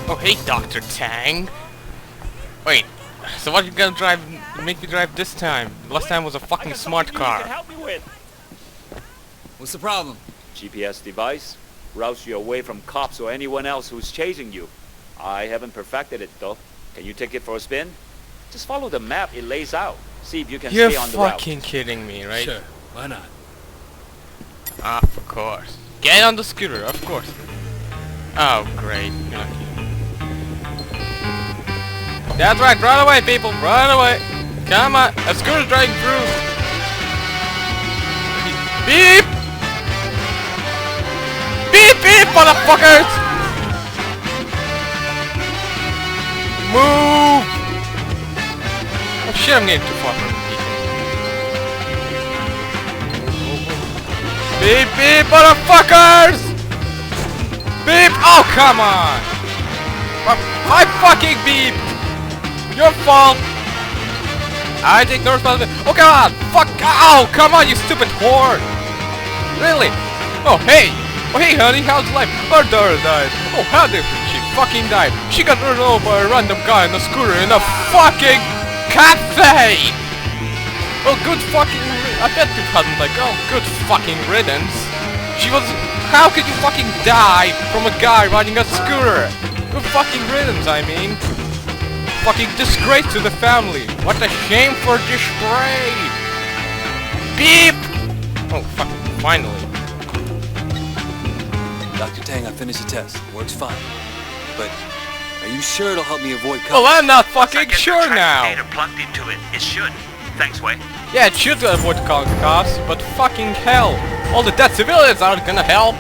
Oh, hey, Dr. Tang. Wait, so what you gonna make me drive this time? Last time was a fucking smart car. Help me with. What's the problem? GPS device routes you away from cops or anyone else who's chasing you. I haven't perfected it though. Can you take it for a spin? Just follow the map it lays out. See if you can You're stay on the route. fucking kidding me, right? Sure, why not? Ah, of course. Get on the scooter, of course. Oh, great. You're not kidding. That's right, run away, people, run away. Come on, a scooter's driving through. Beep! Beep, beep, motherfuckers! Move! Oh shit, I'm getting too far from the people. Beep, beep, motherfuckers! Beep! Oh, come on! I fucking beep! Your fault! I take no responsibility. Oh god! Fuck! Ow! Come on, you stupid whore! Really? Oh hey! Oh hey, honey, how's life? Her daughter died. Oh, how did she fucking died? She got run over by a random guy on a scooter in a fucking cafe! Oh, good fucking... I bet you hadn't like, oh, good fucking riddance. She was... How could you fucking die from a guy riding a scooter? Good fucking riddance, I mean. Fucking disgrace to the family. What a shame for disgrace. Beep! Oh, fucking, finally. Dr. Tang, I finished the test. Works fine. But are you sure it'll help me avoid cops? Well, I'm not fucking sure now. Plugged into it. It should. Thanks, Wei. Yeah, it should avoid calling cops, but fucking hell. All the dead civilians aren't gonna help.